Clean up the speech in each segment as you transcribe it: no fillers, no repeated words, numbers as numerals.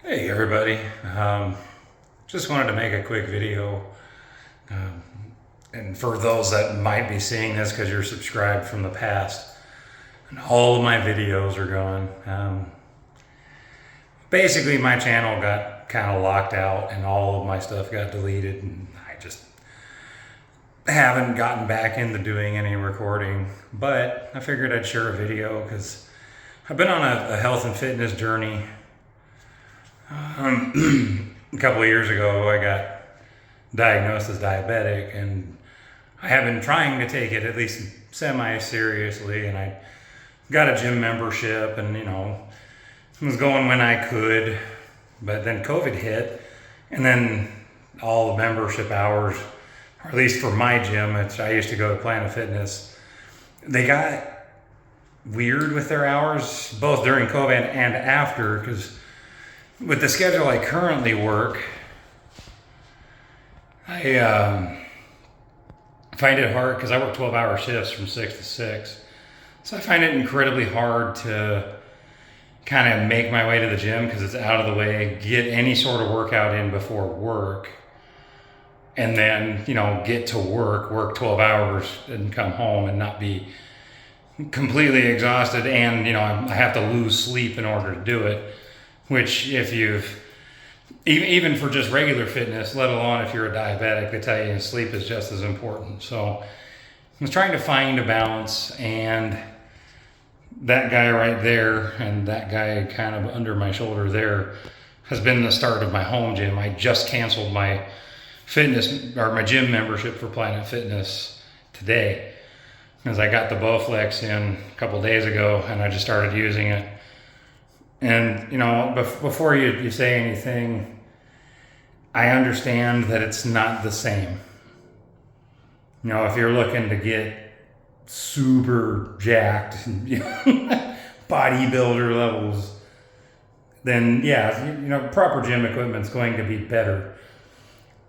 Hey everybody, just wanted to make a quick video, and for those that might be seeing this because you're subscribed from the past, and all of my videos are gone. Basically my channel got kind of locked out and all of my stuff got deleted, and I just haven't gotten back into doing any recording, but I figured I'd share a video because I've been on a health and fitness journey. A couple of years ago, I got diagnosed as diabetic, and I have been trying to take it at least semi-seriously, and I got a gym membership and, was going when I could, but then COVID hit, and then all the membership hours, or at least for my gym, which I used to go to Planet Fitness, they got weird with their hours, both during COVID and after, because with the schedule I currently work, I find it hard because I work 12-hour shifts from 6 to 6. So I find it incredibly hard to kind of make my way to the gym because it's out of the way, get any sort of workout in before work, and then, get to work 12 hours and come home and not be completely exhausted. And, I have to lose sleep in order to do it. Which, if you've, even for just regular fitness, let alone if you're a diabetic, they tell you sleep is just as important. So I was trying to find a balance, and that guy right there and that guy kind of under my shoulder there has been the start of my home gym. I just canceled my fitness or my gym membership for Planet Fitness today because I got the Bowflex in a couple days ago and I just started using it. And, before you say anything, I understand that it's not the same. If you're looking to get super jacked, bodybuilder levels, then yeah, proper gym equipment's going to be better.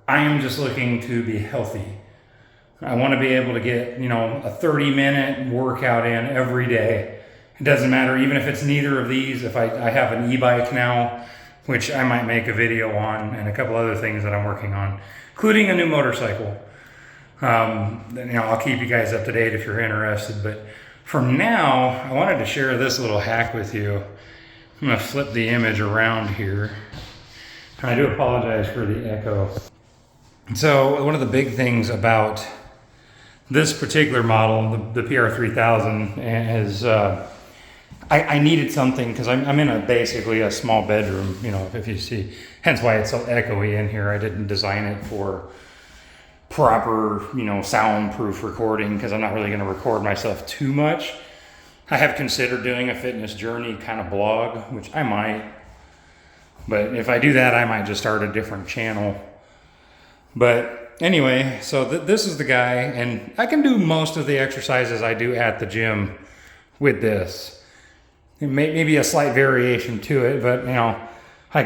I am just looking to be healthy. I want to be able to get, a 30-minute workout in every day. It doesn't matter, even if it's neither of these. If I have an e-bike now, which I might make a video on, and a couple other things that I'm working on, including a new motorcycle. I'll keep you guys up to date if you're interested. But for now, I wanted to share this little hack with you. I'm going to flip the image around here. And I do apologize for the echo. So one of the big things about this particular model, the PR3000, is I needed something because I'm in basically a small bedroom, if you see, hence why it's so echoey in here. I didn't design it for proper, soundproof recording because I'm not really going to record myself too much. I have considered doing a fitness journey kind of blog, which I might, but if I do that, I might just start a different channel. But anyway, so this is the guy, and I can do most of the exercises I do at the gym with this. Maybe a slight variation to it, but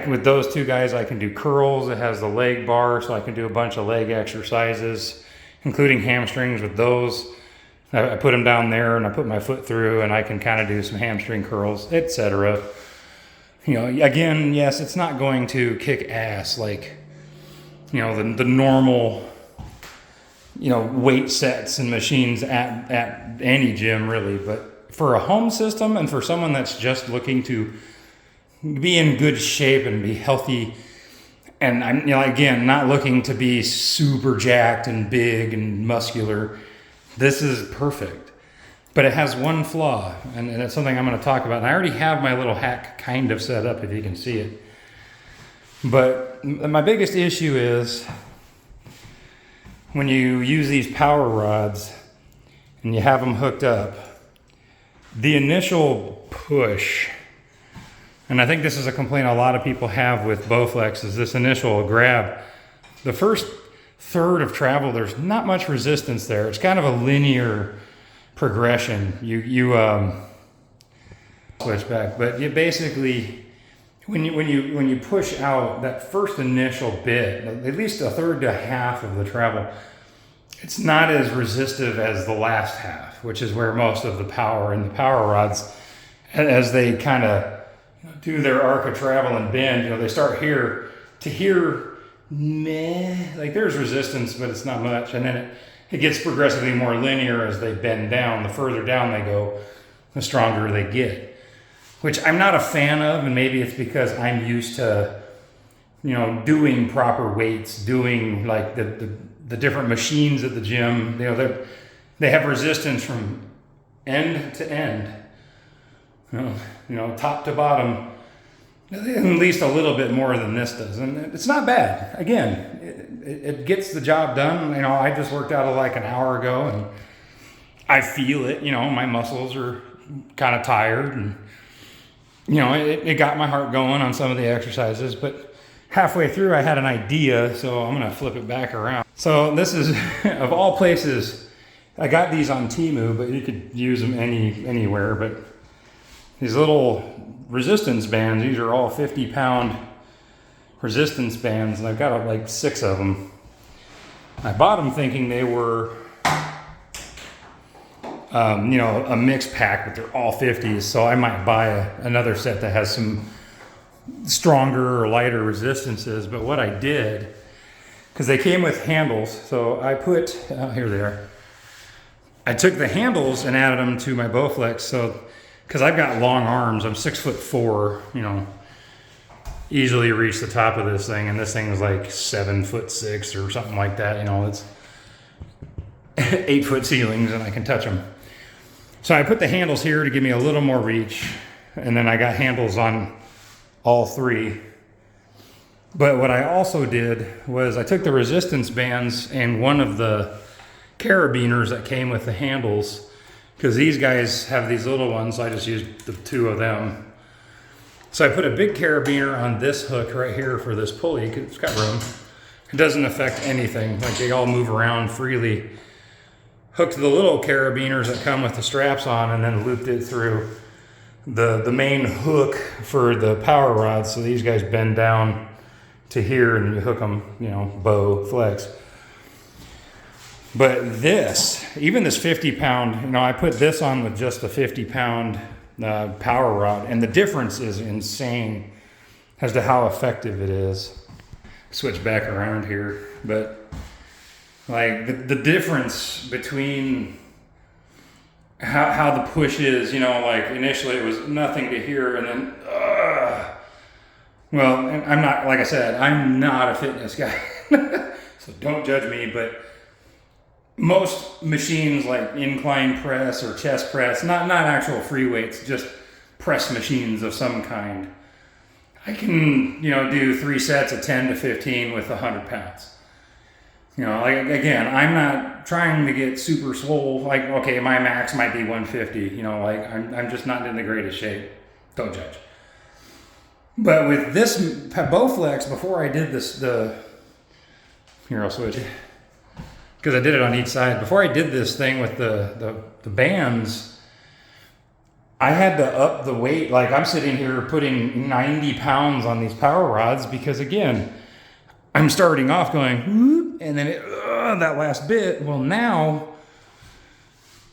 with those two guys, I can do curls. It has the leg bar, so I can do a bunch of leg exercises, including hamstrings with those. I put them down there, and I put my foot through, and I can kind of do some hamstring curls, etc. Again, yes, it's not going to kick ass like, the normal, weight sets and machines at any gym really, but for a home system and for someone that's just looking to be in good shape and be healthy, and I'm, again, not looking to be super jacked and big and muscular, this is perfect. But it has one flaw, and it's something I'm going to talk about. And I already have my little hack kind of set up, if you can see it. But my biggest issue is when you use these power rods and you have them hooked up, the initial push, and I think this is a complaint a lot of people have with Bowflex, is this initial grab. The first third of travel, there's not much resistance there. It's kind of a linear progression. You switch back, but you basically, when you push out that first initial bit, at least a third to half of the travel, it's not as resistive as the last half, which is where most of the power in the power rods, as they kind of do their arc of travel and bend, you know, they start here to here, meh, like there's resistance, but it's not much. And then it gets progressively more linear as they bend down. The further down they go, the stronger they get, which I'm not a fan of. And maybe it's because I'm used to, you know, doing proper weights, doing like the different machines at the gym. You know, they have resistance from end to end, you know, top to bottom, at least a little bit more than this does. And it's not bad. Again, it gets the job done. You know, I just worked out like an hour ago and I feel it. You know, my muscles are kind of tired, and, you know, it got my heart going on some of the exercises. But halfway through I had an idea, so I'm gonna flip it back around. So this is, of all places, I got these on Temu, but you could use them anywhere. But these little resistance bands, these are all 50-pound resistance bands, and I've got like 6 of them. I bought them thinking they were, you know, a mixed pack, but they're all 50s, so I might buy another set that has some stronger or lighter resistances. But what I did, because they came with handles, so I put, here they are. I took the handles and added them to my Bowflex, so, because I've got long arms, I'm 6'4", you know, easily reach the top of this thing, and this thing is like 7'6" or something like that. You know, it's 8-foot ceilings and I can touch them. So I put the handles here to give me a little more reach, and then I got handles on all 3. But what I also did was I took the resistance bands and one of the carabiners that came with the handles, because these guys have these little ones, so I just used the 2 of them. So I put a big carabiner on this hook right here for this pulley, 'cause it's got room. It doesn't affect anything, like they all move around freely. Hooked the little carabiners that come with the straps on, and then looped it through the main hook for the power rods. So these guys bend down to here and you hook them, you know, Bowflex. But this, even this 50-pound, you know, I put this on with just a 50-pound power rod, and the difference is insane as to how effective it is. Switch back around here, but like the difference between how the push is, you know, like initially it was nothing to here, and then, well, I'm not, like I said, I'm not a fitness guy, so don't judge me, but most machines like incline press or chest press, not actual free weights, just press machines of some kind, I can, you know, do 3 sets of 10 to 15 with 100 pounds. You know, like, again, I'm not trying to get super swole. Like, okay, my max might be 150, you know, like I'm just not in the greatest shape. Don't judge. But with this Bowflex, before I did this, here I'll switch, because I did it on each side. Before I did this thing with the bands, I had to up the weight. Like, I'm sitting here putting 90 pounds on these power rods, because again, I'm starting off going, whoop, and then that last bit. Well, now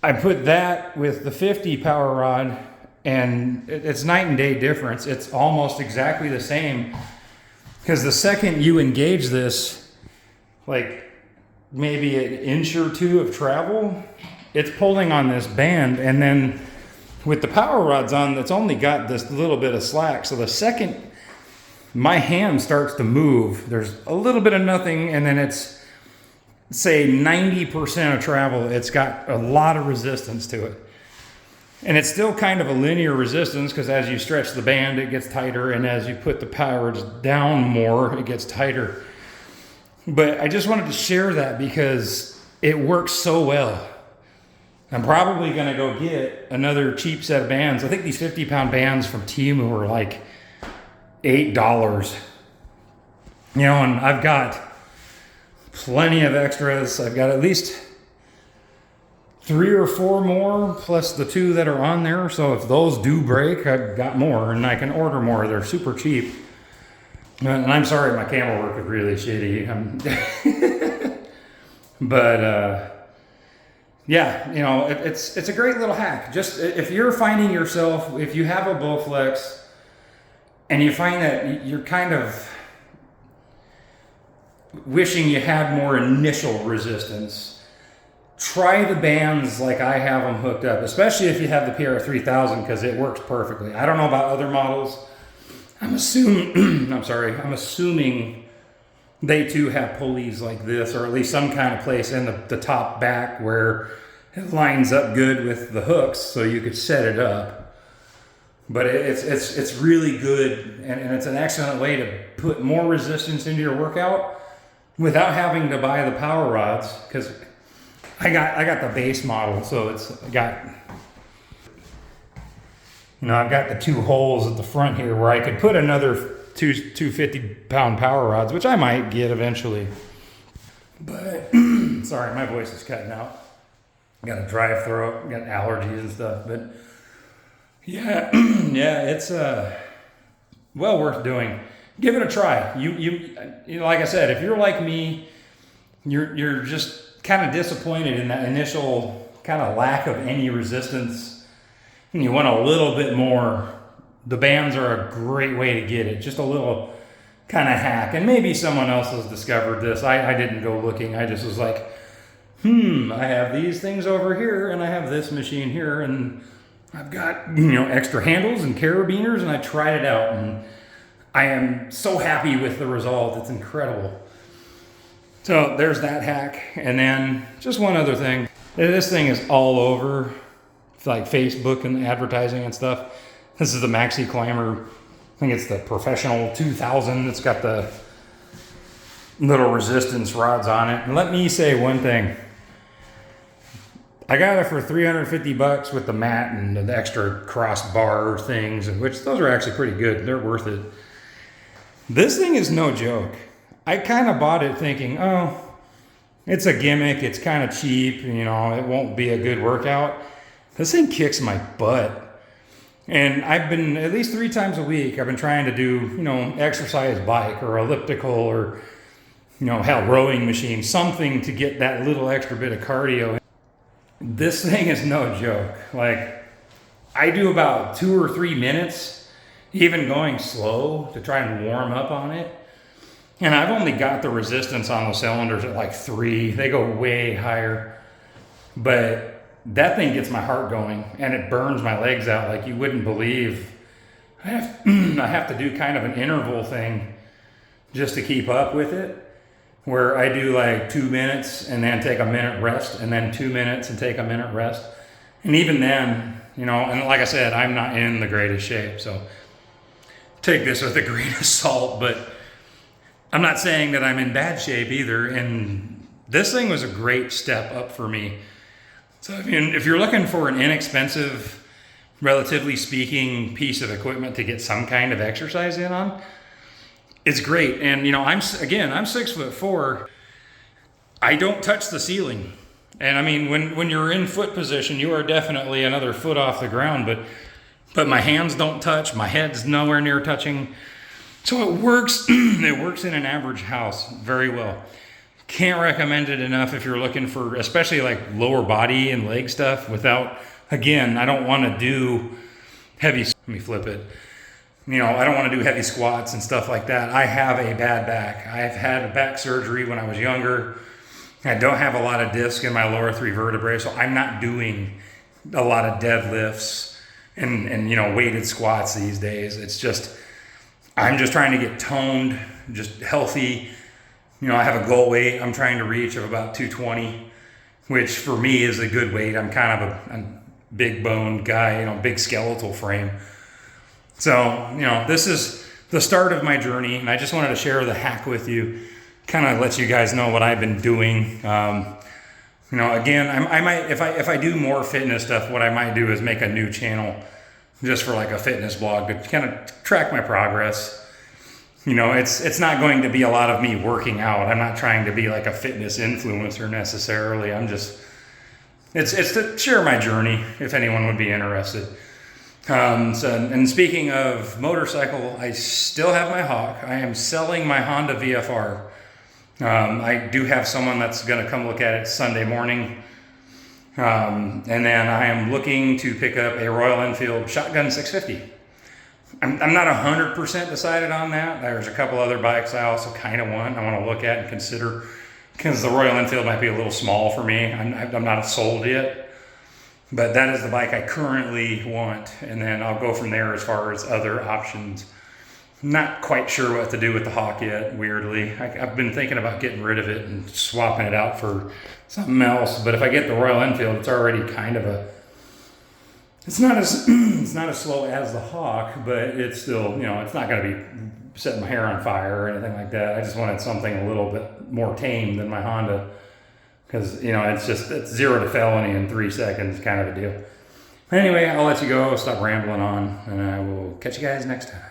I put that with the 50 power rod, and it's night and day difference. It's almost exactly the same, because the second you engage this, like maybe an inch or 2 of travel, it's pulling on this band. And then with the power rods on, it's only got this little bit of slack. So the second my hand starts to move, there's a little bit of nothing, and then it's, say, 90% of travel, it's got a lot of resistance to it. And it's still kind of a linear resistance, because as you stretch the band, it gets tighter, and as you put the powers down more, it gets tighter. But I just wanted to share that because it works so well. I'm probably going to go get another cheap set of bands. I think these 50-pound bands from Temu were like $8. You know, and I've got plenty of extras. I've got at least 3 or 4 more, plus the 2 that are on there. So if those do break, I've got more, and I can order more. They're super cheap. And I'm sorry, my camera work is really shitty. But yeah, you know, it's a great little hack. Just if you're finding yourself, if you have a Bowflex and you find that you're kind of wishing you had more initial resistance, try the bands like I have them hooked up, especially if you have the PR3000, because it works perfectly. I don't know about other models. I'm assuming they too have pulleys like this, or at least some kind of place in the top back where it lines up good with the hooks so you could set it up. But it's really good, and it's an excellent way to put more resistance into your workout without having to buy the power rods, because I got the base model, so I've got the 2 holes at the front here where I could put another two 50-pound power rods, which I might get eventually. But sorry, my voice is cutting out. I got a dry throat, got allergies and stuff. But yeah, it's well worth doing. Give it a try. You know, like I said, if you're like me, you're just kind of disappointed in that initial kind of lack of any resistance, and you want a little bit more. The bands are a great way to get it. Just a little kind of hack. And maybe someone else has discovered this. I didn't go looking. I just was like, I have these things over here, and I have this machine here, and I've got, extra handles and carabiners, and I tried it out, and I am so happy with the result. It's incredible. So there's that hack. And then just one other thing. This thing is all over like Facebook and advertising and stuff. This is the Maxiclimber. I think it's the Professional 2000. It's got the little resistance rods on it. And let me say one thing. I got it for $350 with the mat and the extra crossbar things, which those are actually pretty good. They're worth it. This thing is no joke. I kind of bought it thinking, oh, it's a gimmick. It's kind of cheap. It won't be a good workout. This thing kicks my butt. And I've been, at least 3 times a week, I've been trying to do, exercise bike or elliptical or, rowing machine, something to get that little extra bit of cardio. This thing is no joke. Like, I do about 2 or 3 minutes, even going slow to try and warm up on it. And I've only got the resistance on the cylinders at like 3. They go way higher. But that thing gets my heart going, and it burns my legs out like you wouldn't believe. I have to do kind of an interval thing just to keep up with it, where I do like 2 minutes and then take a minute rest, and then 2 minutes and take a minute rest. And even then, and like I said, I'm not in the greatest shape, so take this with a grain of salt, but I'm not saying that I'm in bad shape either. And this thing was a great step up for me. So if you're looking for an inexpensive, relatively speaking, piece of equipment to get some kind of exercise in on, it's great. And I'm 6'4". I don't touch the ceiling. And when you're in foot position, you are definitely another foot off the ground, but my hands don't touch, my head's nowhere near touching. So it works, it works in an average house very well. Can't recommend it enough if you're looking for, especially like lower body and leg stuff without, again, I don't want to do heavy, let me flip it. I don't want to do heavy squats and stuff like that. I have a bad back. I've had back surgery when I was younger. I don't have a lot of disc in my lower 3 vertebrae, so I'm not doing a lot of deadlifts and weighted squats these days. It's just, I'm just trying to get toned, just healthy. I have a goal weight I'm trying to reach of about 220, which for me is a good weight. I'm kind of a big boned guy, big skeletal frame. So, this is the start of my journey, and I just wanted to share the hack with you, kind of let you guys know what I've been doing. Again, I might, if I do more fitness stuff, what I might do is make a new channel just for like a fitness blog to kind of track my progress. It's not going to be a lot of me working out. I'm not trying to be like a fitness influencer necessarily. It's to share my journey if anyone would be interested. And speaking of motorcycle, I still have my Hawk. I am selling my Honda VFR. I do have someone that's going to come look at it Sunday morning. And then I am looking to pick up a Royal Enfield Shotgun 650. I'm not 100% decided on that. There's a couple other bikes I also kind of want. I want to look at and consider, because the Royal Enfield might be a little small for me. I'm not sold yet, but that is the bike I currently want. And then I'll go from there as far as other options. Not quite sure what to do with the Hawk yet, weirdly. I've been thinking about getting rid of it and swapping it out for something else. But if I get the Royal Enfield, it's already kind of a... It's not as slow as the Hawk, but it's still, you know, it's not going to be setting my hair on fire or anything like that. I just wanted something a little bit more tame than my Honda, because, you know, it's 0 to felony in 3 seconds kind of a deal. Anyway, I'll let you go, stop rambling on, and I will catch you guys next time.